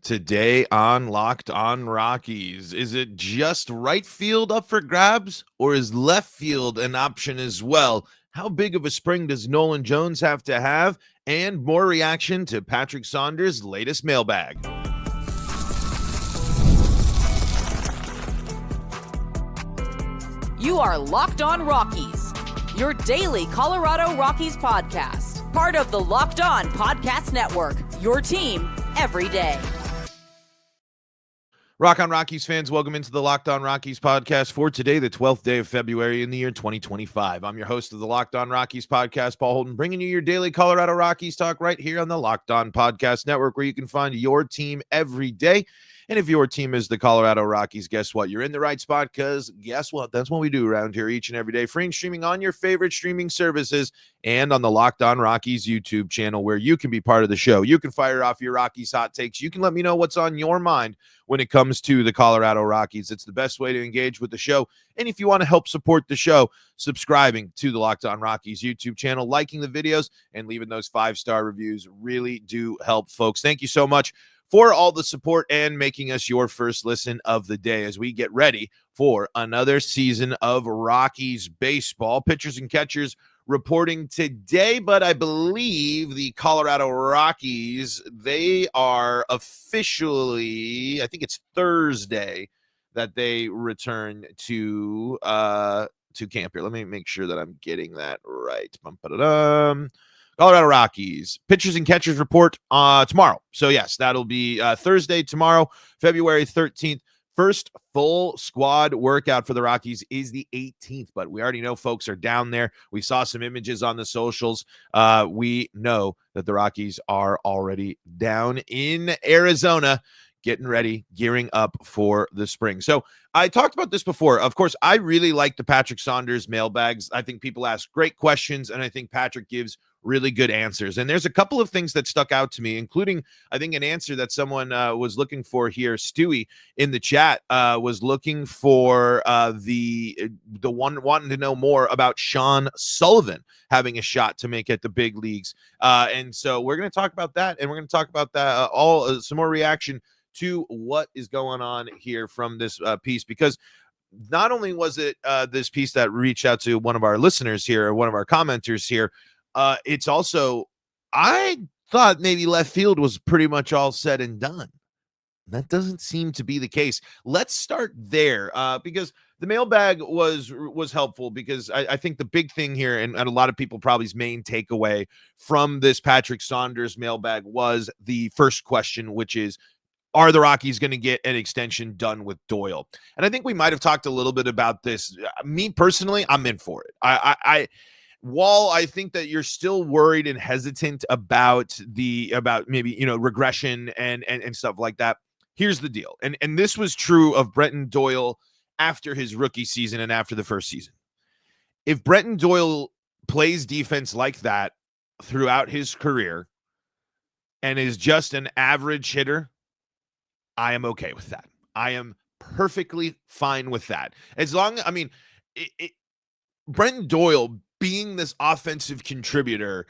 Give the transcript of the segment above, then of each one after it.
Today on Locked On Rockies, is it just right field up for grabs, or is left field an option as well? How big of a spring does Nolan Jones have to have? And more reaction to Patrick Saunders' latest mailbag. You are Locked On Rockies, your daily Colorado Rockies podcast. Part of the Locked On Podcast Network, your team every day. Rock on Rockies fans, welcome into the Locked On Rockies podcast for today, the 12th day of February in the year 2025. I'm your host of the Locked On Rockies podcast, Paul Holden, bringing you your daily Colorado Rockies talk right here on the Locked On Podcast Network, where you can find your team every day. And if your team is the Colorado Rockies, guess what? You're in the right spot, because guess what? That's what we do around here each and every day. Free and streaming on your favorite streaming services and on the Locked On Rockies YouTube channel, where you can be part of the show. You can fire off your Rockies hot takes. You can let me know what's on your mind when it comes to the Colorado Rockies. It's the best way to engage with the show. And if you want to help support the show, subscribing to the Locked On Rockies YouTube channel, liking the videos, and leaving those 5-star reviews really do help, folks. Thank you so much for all the support and making us your first listen of the day as we get ready for another season of Rockies baseball. Pitchers and catchers reporting today, but I believe the Colorado Rockies, they are officially, I think it's Thursday that they return to camp here. Let me make sure that I'm getting that right. Colorado Rockies pitchers and catchers report tomorrow. So yes, that'll be Thursday tomorrow, February 13th. First full squad workout for the Rockies is the 18th, but we already know folks are down there. We saw some images on the socials. We know that the Rockies are already down in Arizona, getting ready, gearing up for the spring. So I talked about this before. Of course, I really like the Patrick Saunders mailbags. I think people ask great questions, and I think Patrick gives really good answers. And there's a couple of things that stuck out to me, including, I think, an answer that someone was looking for here. Stewie in the chat was looking for the one wanting to know more about Sean Sullivan having a shot to make it the big leagues. And so we're going to talk about that, and we're going to talk about that some more reaction to what is going on here from this piece, because not only was it this piece that reached out to one of our listeners here, or one of our commenters here, it's also, I thought maybe left field was pretty much all said and done. That doesn't seem to be the case. Let's start there, because the mailbag was helpful, because I think the big thing here, and a lot of people probably's main takeaway from this Patrick Saunders mailbag, was the first question, which is, are the Rockies going to get an extension done with Doyle? And I think we might have talked a little bit about this. Me personally, I'm in for it. While I think that you're still worried and hesitant about maybe, regression and stuff like that, here's the deal. And this was true of Brenton Doyle after his rookie season and after the first season. If Brenton Doyle plays defense like that throughout his career and is just an average hitter, I am okay with that. I am perfectly fine with that. As long, Brenton Doyle being this offensive contributor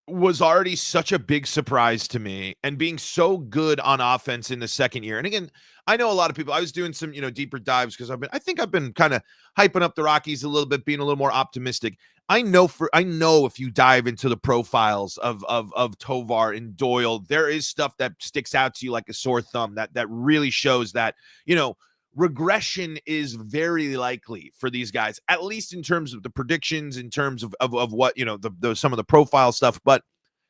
was already such a big surprise to me, and being so good on offense in the second year. And again, I know a lot of people, I was doing some, deeper dives, because I think I've been kind of hyping up the Rockies a little bit, being a little more optimistic. I know if you dive into the profiles of Tovar and Doyle, there is stuff that sticks out to you like a sore thumb that really shows that, regression is very likely for these guys, at least in terms of the predictions, in terms of what, some of the profile stuff. But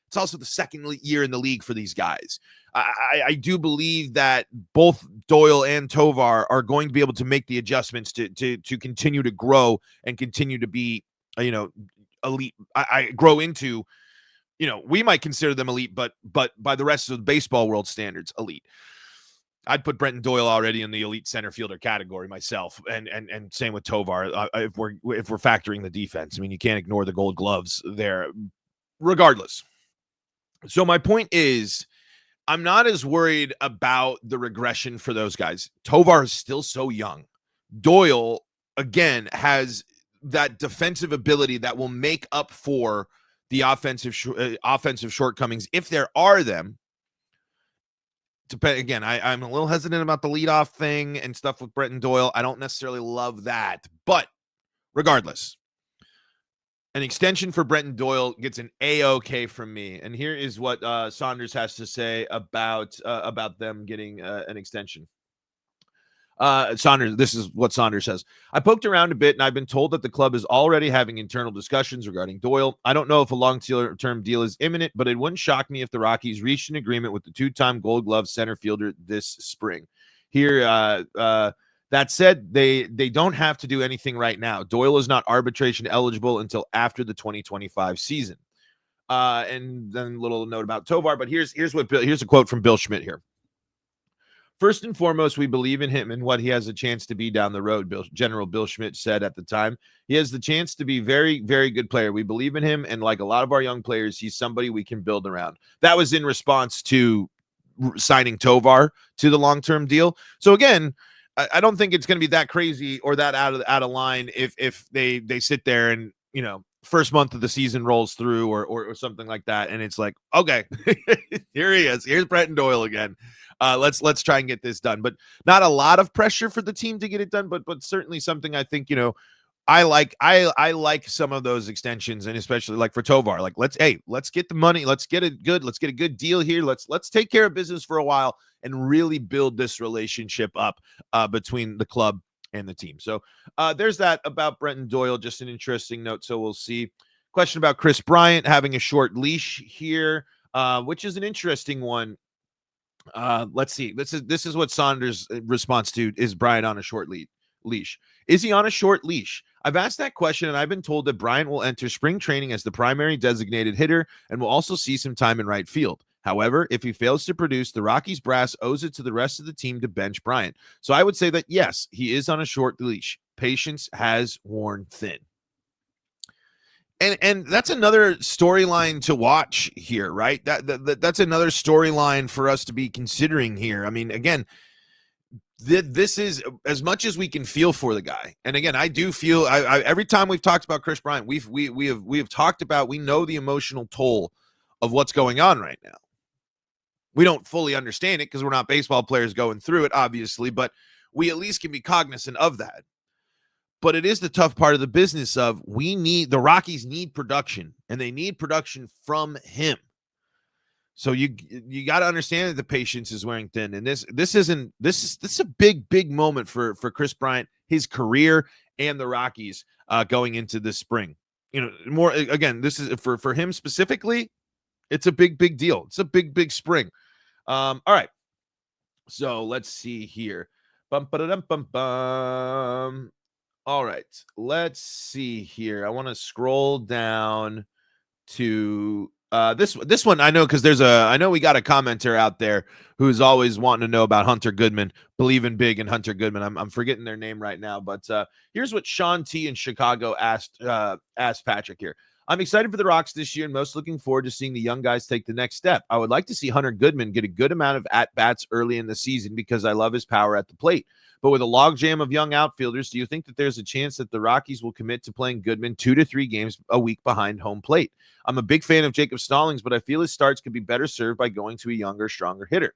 it's also the second year in the league for these guys. I do believe that both Doyle and Tovar are going to be able to make the adjustments to continue to grow and continue to be, elite. I grow into, we might consider them elite, but by the rest of the baseball world standards, elite. I'd put Brenton Doyle already in the elite center fielder category myself, and same with Tovar. If we're factoring the defense, you can't ignore the Gold Gloves there. Regardless, so my point is, I'm not as worried about the regression for those guys. Tovar is still so young. Doyle, again, has that defensive ability that will make up for the offensive shortcomings, if there are them. again, I'm a little hesitant about the leadoff thing and stuff with Brenton Doyle. I don't necessarily love that, but regardless, an extension for Brenton Doyle gets an A-OK from me. And here is what Saunders has to say about them getting an extension. Saunders, this is what Saunders says. I poked around a bit, and I've been told that the club is already having internal discussions regarding Doyle. I don't know if a long-term deal is imminent, but it wouldn't shock me if the Rockies reached an agreement with the two-time Gold Glove center fielder this spring. Here, that said, they don't have to do anything right now. Doyle is not arbitration eligible until after the 2025 season. And then a little note about Tovar, but here's a quote from Bill Schmidt here. First and foremost, we believe in him and what he has a chance to be down the road, General Bill Schmidt said at the time. He has the chance to be very, very good player. We believe in him, and like a lot of our young players, he's somebody we can build around. That was in response to signing Tovar to the long-term deal. So again, I don't think it's going to be that crazy or that out of line if they sit there and, first month of the season rolls through or something like that, and it's like, okay, here he is. Here's Brenton Doyle again. Let's try and get this done. But not a lot of pressure for the team to get it done, but certainly something I think, I like some of those extensions, and especially like for Tovar, like let's get the money, let's get a good deal here. Let's take care of business for a while and really build this relationship up between the club and the team. So there's that about Brenton Doyle, just an interesting note. So we'll see. Question about Chris Bryant having a short leash here, which is an interesting one. Let's see. This is what Saunders' response to, is Bryant on a short leash? Is he on a short leash? I've asked that question, and I've been told that Bryant will enter spring training as the primary designated hitter and will also see some time in right field. However, if he fails to produce, the Rockies brass owes it to the rest of the team to bench Bryant. So I would say that, yes, he is on a short leash. Patience has worn thin. And that's another storyline to watch here, right? That's another storyline for us to be considering here. I mean, again, this is as much as we can feel for the guy. And again, I do feel every time we've talked about Chris Bryant, we have talked about, we know the emotional toll of what's going on right now. We don't fully understand it because we're not baseball players going through it, obviously, but we at least can be cognizant of that. But it is the tough part of the business of the Rockies need production, and they need production from him. So you got to understand that the patience is wearing thin, and this is a big moment for Chris Bryant, his career, and the Rockies going into this spring. More again, this is for him specifically. It's a big deal. It's a big spring. All right. So let's see here. All right. Let's see here. I want to scroll down to this one. I know because I know we got a commenter out there who's always wanting to know about Hunter Goodman, believing big in Hunter Goodman. I'm forgetting their name right now, but here's what Sean T in Chicago asked Patrick here. I'm excited for the Rocks this year and most looking forward to seeing the young guys take the next step. I would like to see Hunter Goodman get a good amount of at-bats early in the season because I love his power at the plate. But with a logjam of young outfielders, do you think that there's a chance that the Rockies will commit to playing Goodman 2 to 3 games a week behind home plate? I'm a big fan of Jacob Stallings, but I feel his starts could be better served by going to a younger, stronger hitter.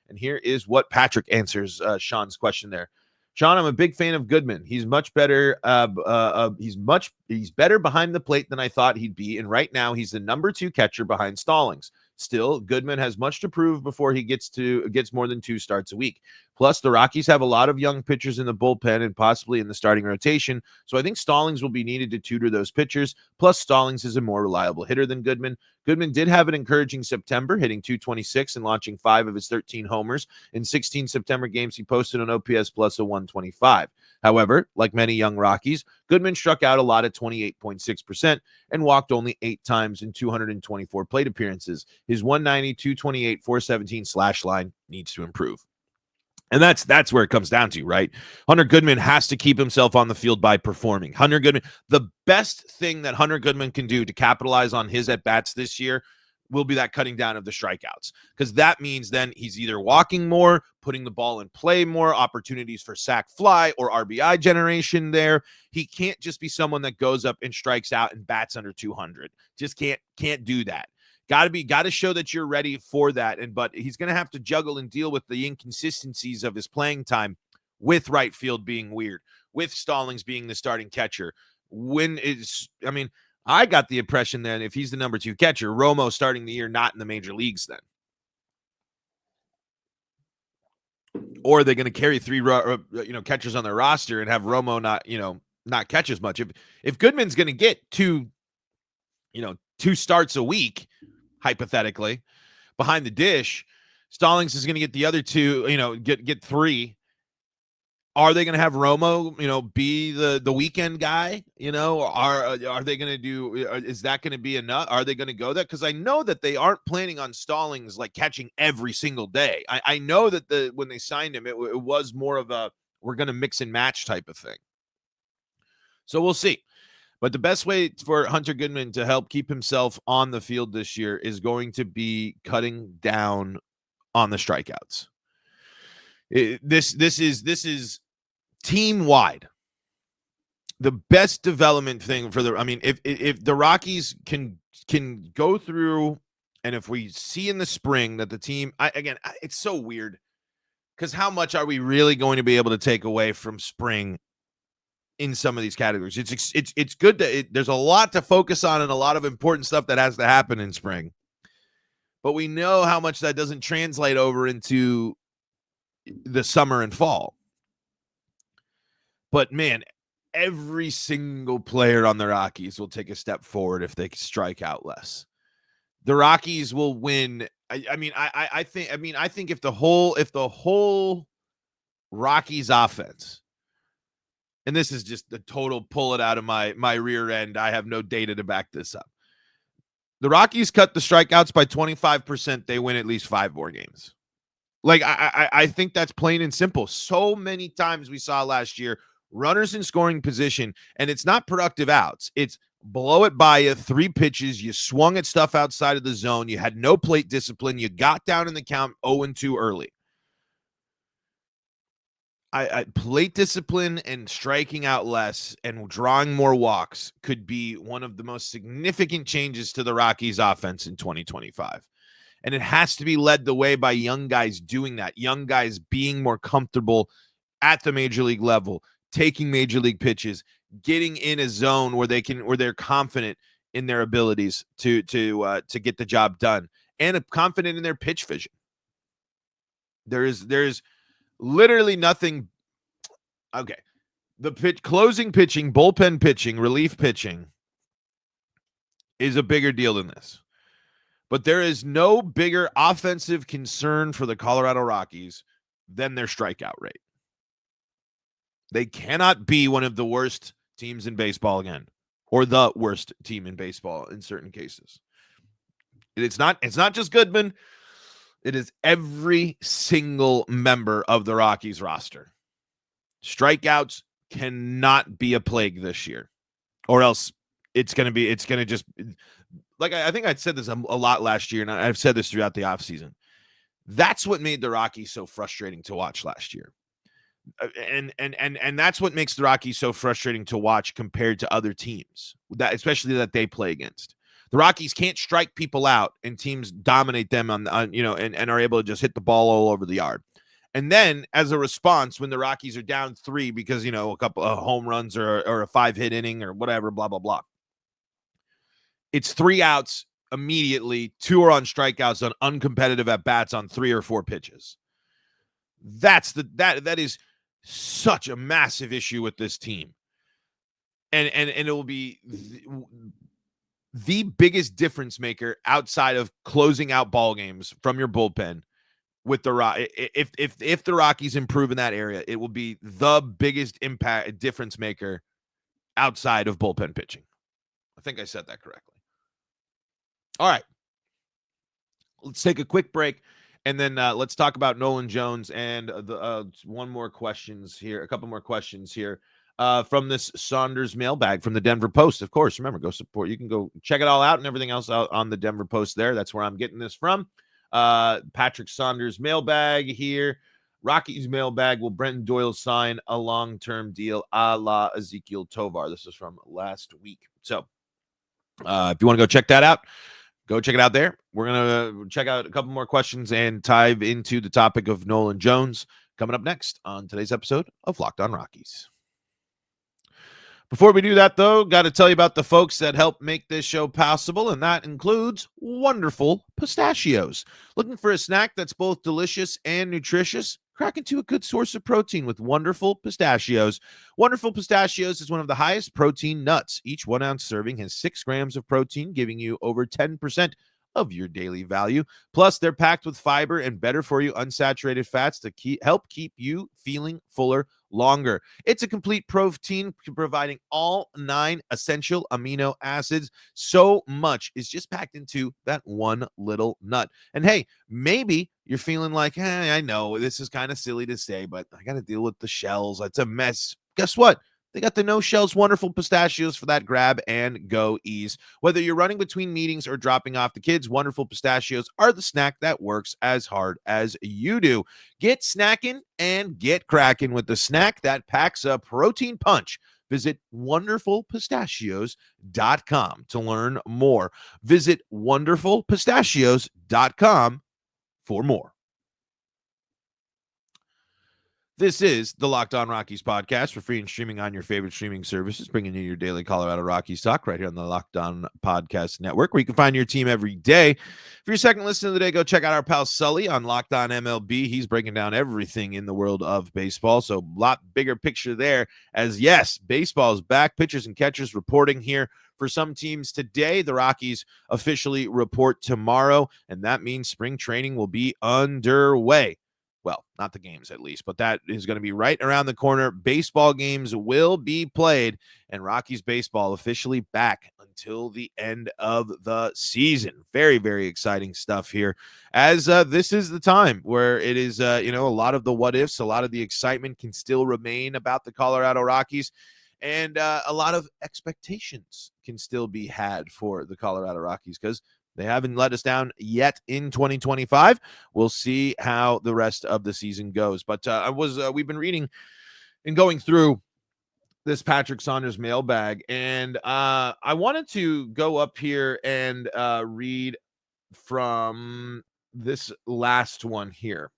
And here is what Patrick answers Sean's question there. Sean, I'm a big fan of Goodman. He's much better. He's better behind the plate than I thought he'd be. And right now, he's the number 2 catcher behind Stallings. Still, Goodman has much to prove before he gets more than 2 starts a week. Plus, the Rockies have a lot of young pitchers in the bullpen and possibly in the starting rotation. So I think Stallings will be needed to tutor those pitchers. Plus, Stallings is a more reliable hitter than Goodman. Goodman did have an encouraging September, hitting .226 and launching 5 of his 13 homers. In 16 September games, he posted an OPS plus a 125. However, like many young Rockies, Goodman struck out a lot at 28.6% and walked only 8 times in 224 plate appearances. His 190, 228, 417 slash line needs to improve. And that's where it comes down to, right? Hunter Goodman has to keep himself on the field by performing. Hunter Goodman, the best thing that Hunter Goodman can do to capitalize on his at-bats this year will be that cutting down of the strikeouts, because that means then he's either walking more, putting the ball in play more, opportunities for sack fly or RBI generation there. He can't just be someone that goes up and strikes out and bats under 200. Just can't do that. Got to show that you're ready for that. But he's going to have to juggle and deal with the inconsistencies of his playing time, with right field being weird, with Stallings being the starting catcher. I got the impression that if he's the number 2 catcher, Romo starting the year not in the major leagues then. Or are they going to carry 3 catchers on their roster and have Romo not catch as much? If Goodman's going to get 2 starts a week, hypothetically, behind the dish, Stallings is going to get the other 2, get 3. Are they going to have Romo, be the weekend guy? Are they going to do? Is that going to be enough? Are they going to go that? Because I know that they aren't planning on Stallings like catching every single day. I know that when they signed him, it was more of a we're going to mix and match type of thing. So we'll see. But the best way for Hunter Goodman to help keep himself on the field this year is going to be cutting down on the strikeouts. This is team wide. The best development thing if the Rockies can go through, and if we see in the spring that the team, it's so weird because how much are we really going to be able to take away from spring in some of these categories? It's good that there's a lot to focus on and a lot of important stuff that has to happen in spring, but we know how much that doesn't translate over into the summer and fall. But man, every single player on the Rockies will take a step forward if they strike out less. The Rockies will win. I think if the whole Rockies offense, and this is just the total pull it out of my rear end, I have no data to back this up. The Rockies cut the strikeouts by 25%, they win at least 5 more games. Like, I think that's plain and simple. So many times we saw last year, runners in scoring position, and it's not productive outs. It's blow it by you, 3 pitches, you swung at stuff outside of the zone, you had no plate discipline, you got down in the count 0-2 early. Plate discipline and striking out less and drawing more walks could be one of the most significant changes to the Rockies offense in 2025. And it has to be led the way by young guys doing that. Young guys being more comfortable at the major league level, taking major league pitches, getting in a zone where they're confident in their abilities to get the job done, and confident in their pitch vision. There's literally nothing. Okay. Closing pitching, bullpen pitching, relief pitching is a bigger deal than this. But there is no bigger offensive concern for the Colorado Rockies than their strikeout rate. They cannot be one of the worst teams in baseball again, or the worst team in baseball in certain cases. It's not just Goodman. It is every single member of the Rockies roster. Strikeouts cannot be a plague this year, or else it's going to just, like, I think I said this a lot last year, and I've said this throughout the offseason. That's what made the Rockies so frustrating to watch last year. And that's what makes the Rockies so frustrating to watch compared to other teams, especially that they play against. The Rockies can't strike people out, and teams dominate them and are able to just hit the ball all over the yard. And then, as a response, when the Rockies are down 3 because, a couple of home runs or a 5-hit inning or whatever, blah, blah, blah, it's 3 outs immediately, 2 are on strikeouts on uncompetitive at-bats on 3 or 4 pitches. That is such a massive issue with this team. And it will be the biggest difference maker outside of closing out ball games from your bullpen with if the Rockies improve in that area, it will be the biggest difference maker outside of bullpen pitching. I think I said that correctly. All right. Let's take a quick break, and then let's talk about Nolan Jones and a couple more questions here from this Saunders mailbag from the Denver Post. Of course, remember, go support. You can go check it all out and everything else out on the Denver Post there. That's where I'm getting this from. Patrick Saunders mailbag here. Rockies mailbag. Will Brenton Doyle sign a long-term deal a la Ezequiel Tovar? This is from last week. So if you want to go check that out, Go check it out there. We're going to check out a couple more questions and dive into the topic of Nolan Jones coming up next on today's episode of Locked On Rockies. Before we do that, though, got to tell you about the folks that help make this show possible, and that includes wonderful pistachios. Looking for a snack that's both delicious and nutritious? Crack into a good source of protein with wonderful pistachios. Wonderful pistachios is one of the highest protein nuts. Each 1 ounce serving has 6 grams of protein, giving you over 10% of your daily value. Plus, they're packed with fiber and better for you unsaturated fats to help keep you feeling fuller longer. It's a complete protein providing all 9 essential amino acids. So much is just packed into that one little nut. And hey, maybe you're feeling like, hey, I know this is kind of silly to say, but I got to deal with the shells. It's a mess. Guess what? They got the no shells, wonderful pistachios for that grab and go ease. Whether you're running between meetings or dropping off the kids, wonderful pistachios are the snack that works as hard as you do. Get snackin and get crackin with the snack that packs a protein punch. Visit wonderfulpistachios.com to learn more. Visit wonderfulpistachios.com for more. This is the Locked On Rockies podcast for free and streaming on your favorite streaming services, bringing you your daily Colorado Rockies talk right here on the Locked On Podcast Network, where you can find your team every day. For your second listen of the day, go check out our pal Sully on Locked On MLB. He's breaking down everything in the world of baseball, so a lot bigger picture there. As yes, baseball is back. Pitchers and catchers reporting here for some teams today. The Rockies officially report tomorrow, and that means spring training will be underway. Well, not the games at least, but that is going to be right around the corner. Baseball games will be played, and Rockies baseball officially back until the end of the season. Very, very exciting stuff here, as this is the time where it is, a lot of the what ifs, a lot of the excitement can still remain about the Colorado Rockies, and a lot of expectations can still be had for the Colorado Rockies because they haven't let us down yet in 2025. We'll see how the rest of the season goes. But we've been reading and going through this Patrick Saunders mailbag, and I wanted to go up here and read from this last one here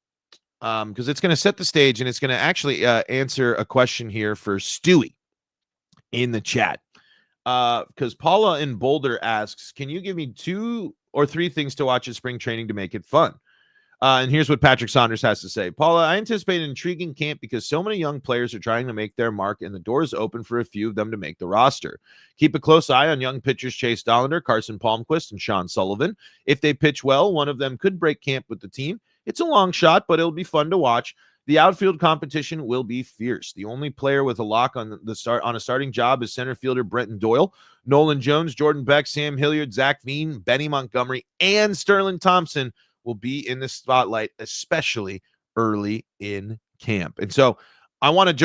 because it's going to set the stage, and it's going to actually answer a question here for Stewie in the chat. Because Paula in Boulder asks, can you give me 2 or 3 things to watch at spring training to make it fun? And here's what Patrick Saunders has to say. Paula, I anticipate an intriguing camp because so many young players are trying to make their mark, and the door is open for a few of them to make the roster. Keep a close eye on young pitchers Chase Dollander, Carson Palmquist, and Sean Sullivan. If they pitch well, one of them could break camp with the team. It's a long shot, but it'll be fun to watch. The outfield competition will be fierce. The only player with a lock on a starting job is center fielder Brenton Doyle. Nolan Jones, Jordan Beck, Sam Hilliard, Zach Veen, Benny Montgomery, and Sterling Thompson will be in the spotlight, especially early in camp. And so I want to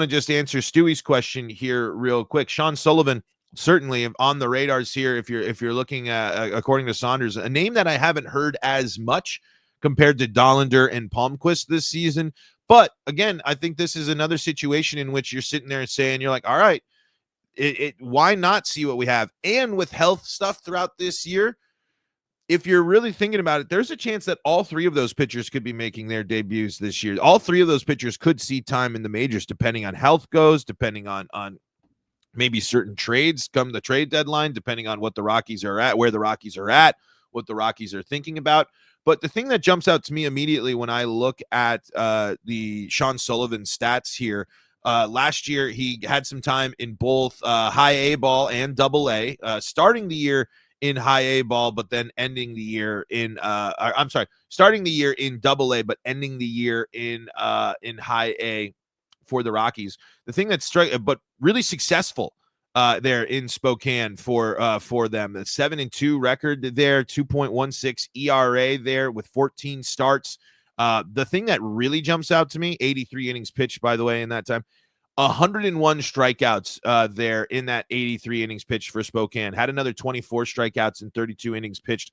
just answer Stewie's question here real quick. Sean Sullivan, certainly on the radars here. If you're looking at, according to Saunders, a name that I haven't heard as much compared to Dollander and Palmquist this season. But again, I think this is another situation in which you're sitting there and saying, you're like, all right, why not see what we have? And with health stuff throughout this year, if you're really thinking about it, there's a chance that all 3 of those pitchers could be making their debuts this year. All 3 of those pitchers could see time in the majors, depending on health goes, depending on maybe certain trades come the trade deadline, depending on what the Rockies are at, where the Rockies are at, what the Rockies are thinking about. But the thing that jumps out to me immediately when I look at the Sean Sullivan stats here, last year he had some time in both high A ball and double A, starting the year in high A ball, but then ending the year in starting the year in double A, but ending the year in high A for the Rockies. The thing that's but really successful there in Spokane for them. A 7-2 record there, 2.16 ERA there with 14 starts. The thing that really jumps out to me, 83 innings pitched, by the way, in that time. 101 strikeouts there in that 83 innings pitched for Spokane. Had another 24 strikeouts and 32 innings pitched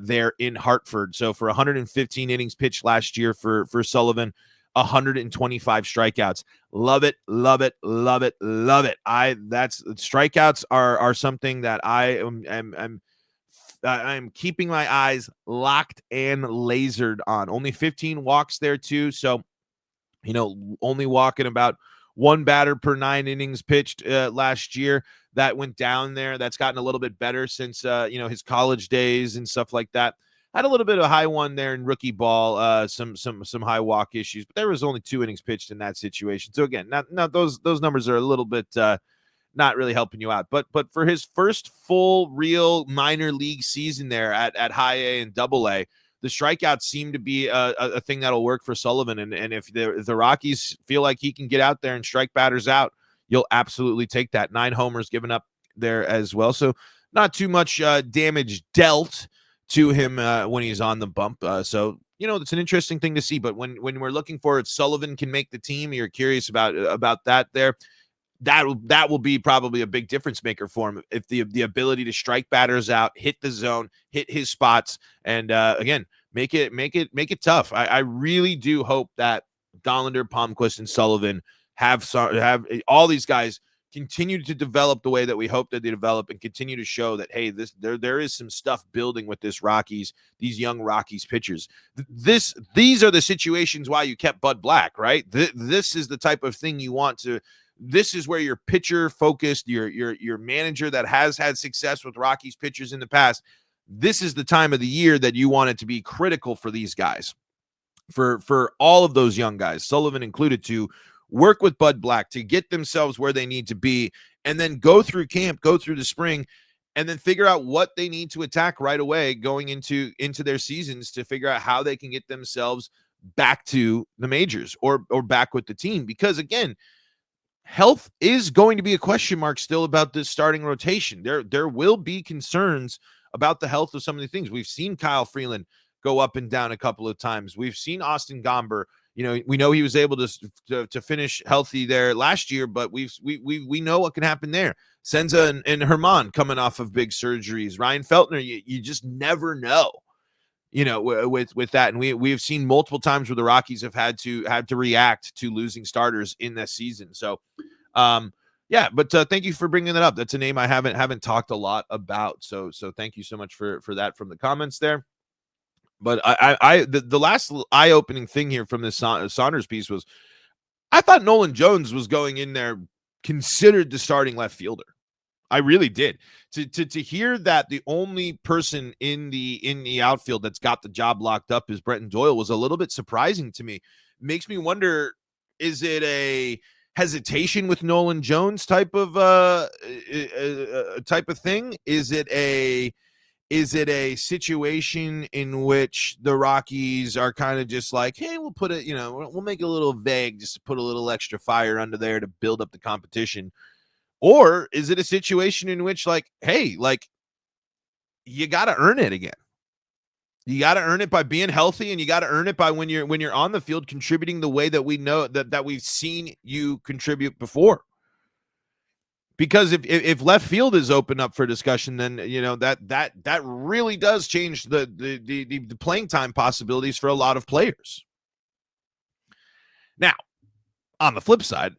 there in Hartford. So for 115 innings pitched last year for Sullivan, 125 strikeouts. Love it, love it, love it, love it. Strikeouts are something that I am I'm keeping my eyes locked and lasered on. Only 15 walks there too, so only walking about one batter per 9 innings pitched last year. That went down there. That's gotten a little bit better since his college days and stuff like that. Had a little bit of a high one there in rookie ball, some high walk issues, but there was only 2 innings pitched in that situation. So again, not those numbers are a little bit not really helping you out. But for his first full real minor league season there at high A and double A, the strikeouts seem to be a thing that'll work for Sullivan. And if the Rockies feel like he can get out there and strike batters out, you'll absolutely take that. 9 homers given up there as well. So not too much damage dealt to him when he's on the bump. So it's an interesting thing to see. But when we're looking for if Sullivan can make the team, you're curious about that there. That will be probably a big difference maker for him if the ability to strike batters out, hit the zone, hit his spots, and again make it tough. I really do hope that Dollander, Palmquist, and Sullivan have all these guys continue to develop the way that we hope that they develop, and continue to show that hey, there is some stuff building with these young Rockies pitchers. These are the situations why you kept Bud Black, right? This is the type of thing you want to. This is where your pitcher focused, your manager that has had success with Rockies pitchers in the past. This is the time of the year that you want it to be critical for these guys, for all of those young guys, Sullivan included, to work with Bud Black to get themselves where they need to be, and then go through camp, go through the spring, and then figure out what they need to attack right away going into their seasons to figure out how they can get themselves back to the majors or back with the team. Because again, health is going to be a question mark still about this starting rotation. There will be concerns about the health of some of the things. We've seen Kyle Freeland go up and down a couple of times. We've seen Austin Gomber. We know he was able to finish healthy there last year, but we know what can happen there. Senza and Herman coming off of big surgeries. Ryan Feltner, you just never know. With that, and we've seen multiple times where the Rockies have had to react to losing starters in this season. So, but thank you for bringing that up. That's a name I haven't talked a lot about. So thank you so much for that from the comments there. But the last eye-opening thing here from this Saunders piece was, I thought Nolan Jones was going in there considered the starting left fielder. I really did. To hear that the only person in the outfield that's got the job locked up is Brenton Doyle was a little bit surprising to me. Makes me wonder, is it a hesitation with Nolan Jones type of thing? Is it a situation in which the Rockies are kind of just like, hey, we'll put it, we'll make it a little vague just to put a little extra fire under there to build up the competition? Or is it a situation in which, like, hey, like, you got to earn it again. You got to earn it by being healthy, and you got to earn it by when you're on the field contributing the way that we know that we've seen you contribute before. Because if left field is open up for discussion, then that really does change the playing time possibilities for a lot of players. Now, on the flip side,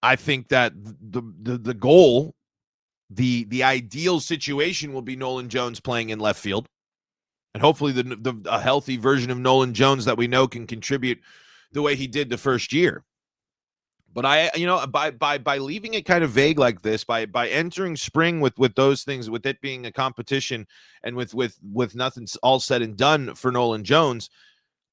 I think that the goal, the ideal situation will be Nolan Jones playing in left field, and hopefully a healthy version of Nolan Jones that we know can contribute the way he did the first year. But by leaving it kind of vague like this, by entering spring with those things, with it being a competition, and with nothing all said and done for Nolan Jones,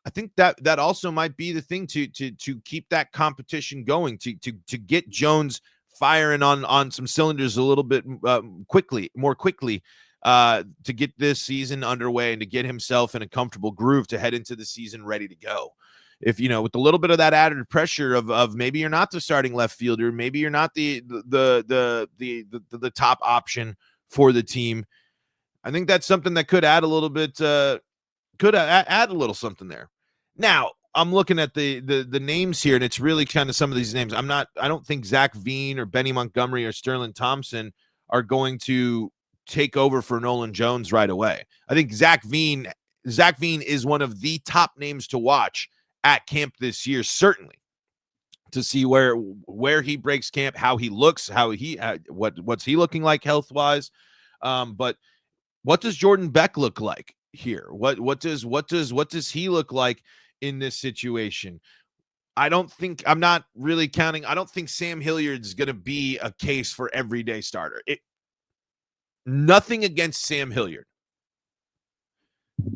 I think that also might be the thing to keep that competition going, to get Jones firing on some cylinders a little bit more quickly, to get this season underway and to get himself in a comfortable groove to head into the season ready to go. If with a little bit of that added pressure of maybe you're not the starting left fielder, maybe you're not the top option for the team, I think that's something that could add a little bit. Could add a little something there. Now, I'm looking at the names here, and it's really kind of some of these names. I don't think Zach Veen or Benny Montgomery or Sterling Thompson are going to take over for Nolan Jones right away. I think Zach Veen is one of the top names to watch at camp this year, certainly, to see where he breaks camp, how he looks, what's he looking like health-wise. But What does Jordan Beck look like here? What does he look like in this situation? I don't think Sam Hilliard's going to be a case for everyday starter. Nothing against Sam Hilliard.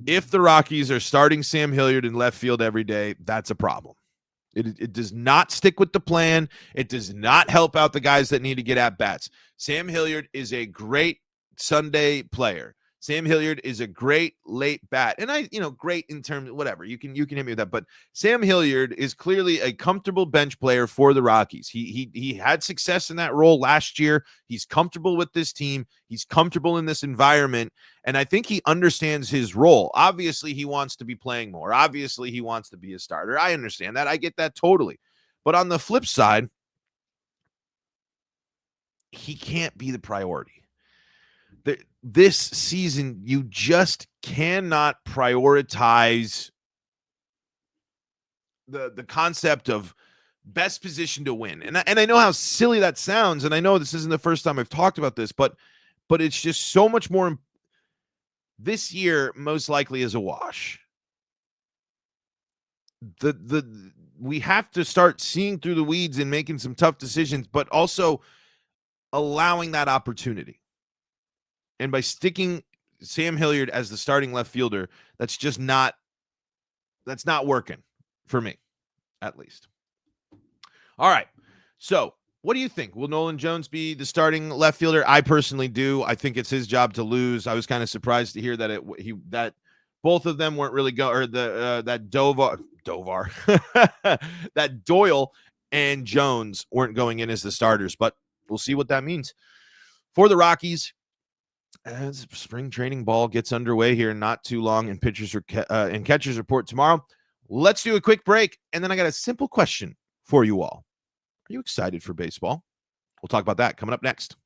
If the Rockies are starting Sam Hilliard in left field every day, that's a problem. It does not stick with the plan. It does not help out the guys that need to get at bats. Sam Hilliard is a great Sunday player. Sam Hilliard is a great late bat. And great in terms of whatever. You can hit me with that. But Sam Hilliard is clearly a comfortable bench player for the Rockies. He had success in that role last year. He's comfortable with this team. He's comfortable in this environment. And I think he understands his role. Obviously, he wants to be playing more. Obviously, he wants to be a starter. I understand that. I get that totally. But on the flip side, he can't be the priority. This season, you just cannot prioritize the concept of best position to win. And I know how silly that sounds, and I know this isn't the first time I've talked about this, but it's just so much more. This year, most likely, is a wash. We have to start seeing through the weeds and making some tough decisions, but also allowing that opportunity. And by sticking Sam Hilliard as the starting left fielder, that's not working for me, at least. All right. So what do you think? Will Nolan Jones be the starting left fielder? I personally do. I think it's his job to lose. I was kind of surprised to hear that both of them weren't really that Doyle and Jones weren't going in as the starters, but we'll see what that means for the Rockies. As spring training ball gets underway here not too long, and pitchers and catchers report tomorrow. Let's do a quick break, and then I got a simple question for you all. Are you excited for baseball? We'll talk about that coming up next.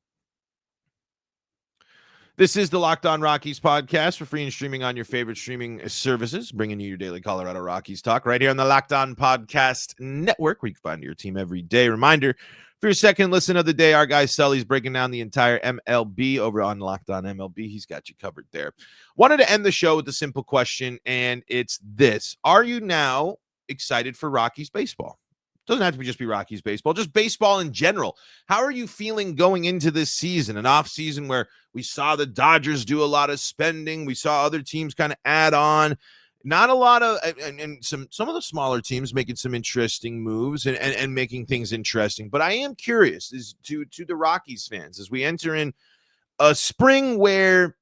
This is the Locked On Rockies podcast for free and streaming on your favorite streaming services, bringing you your daily Colorado Rockies talk right here on the Locked On Podcast Network, where you can find your team every day. Reminder, for your second listen of the day, our guy Sully's breaking down the entire MLB over on Locked On MLB. He's got you covered there. Wanted to end the show with a simple question, and it's this. Are you now excited for Rockies baseball? Doesn't have to just be Rockies baseball, just baseball in general. How are you feeling going into this season, an off season where we saw the Dodgers do a lot of spending? We saw other teams kind of add on. Not a lot of, and some of the smaller teams making some interesting moves and making things interesting. But I am curious as to the Rockies fans as we enter in a spring where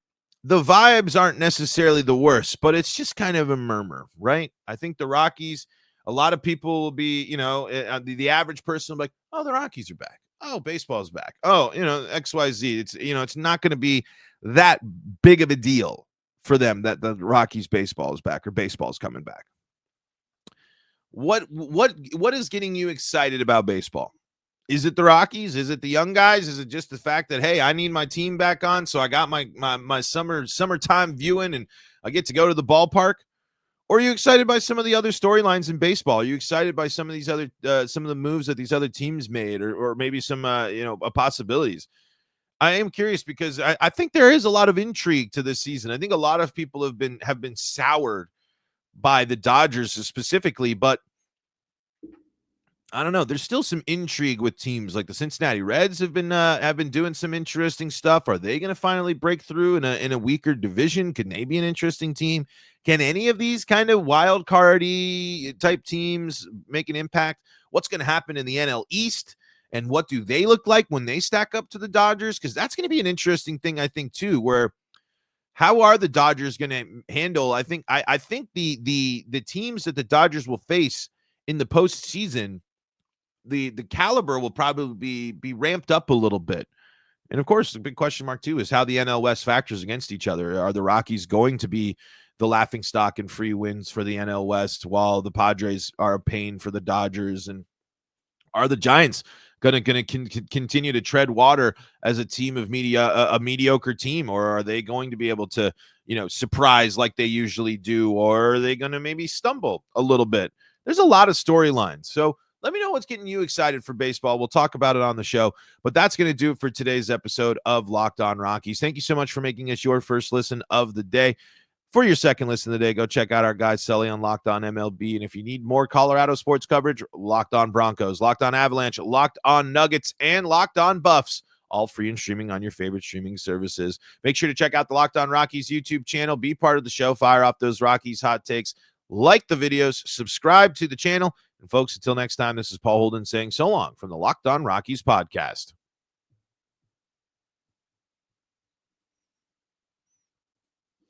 the vibes aren't necessarily the worst, but it's just kind of a murmur, right? I think the Rockies, a lot of people will be, the average person will be like, oh, the Rockies are back. Oh, baseball's back. Oh, XYZ. It's not going to be that big of a deal for them that the Rockies baseball is back or baseball is coming back. What is getting you excited about baseball? Is it the Rockies? Is it the young guys? Is it just the fact that, hey, I need my team back on, so I got my summertime viewing and I get to go to the ballpark? Or are you excited by some of the other storylines in baseball? Are you excited by some of these other some of the moves that these other teams made, or maybe some possibilities? I am curious because I think there is a lot of intrigue to this season. I think a lot of people have been soured by the Dodgers specifically, but I don't know. There's still some intrigue with teams like the Cincinnati Reds have been doing some interesting stuff. Are they going to finally break through in a weaker division? Can they be an interesting team? Can any of these kind of wild cardy type teams make an impact? What's going to happen in the NL East? And what do they look like when they stack up to the Dodgers? Because that's going to be an interesting thing, I think, too, where how are the Dodgers going to handle? I think the teams that the Dodgers will face in the postseason, the caliber will probably be ramped up a little bit. And of course, the big question mark, too, is how the NL West factors against each other. Are the Rockies going to be the laughing stock and free wins for the NL West while the Padres are a pain for the Dodgers? And are the Giants going to continue to tread water as a team of a mediocre team, or are they going to be able to, surprise like they usually do, or are they going to maybe stumble a little bit? There's a lot of storylines. So Let me know what's getting you excited for baseball. We'll talk about it on the show, but that's going to do it for today's episode of Locked On Rockies. Thank you so much for making us your first listen of the day. For your second listen of the day, go check out our guy Sully on Locked On MLB. And if you need more Colorado sports coverage, Locked On Broncos, Locked On Avalanche, Locked On Nuggets, and Locked On Buffs, all free and streaming on your favorite streaming services. Make sure to check out the Locked On Rockies YouTube channel. Be part of the show. Fire off those Rockies hot takes. Like the videos. Subscribe to the channel. And folks, until next time, this is Paul Holden saying so long from the Locked On Rockies podcast.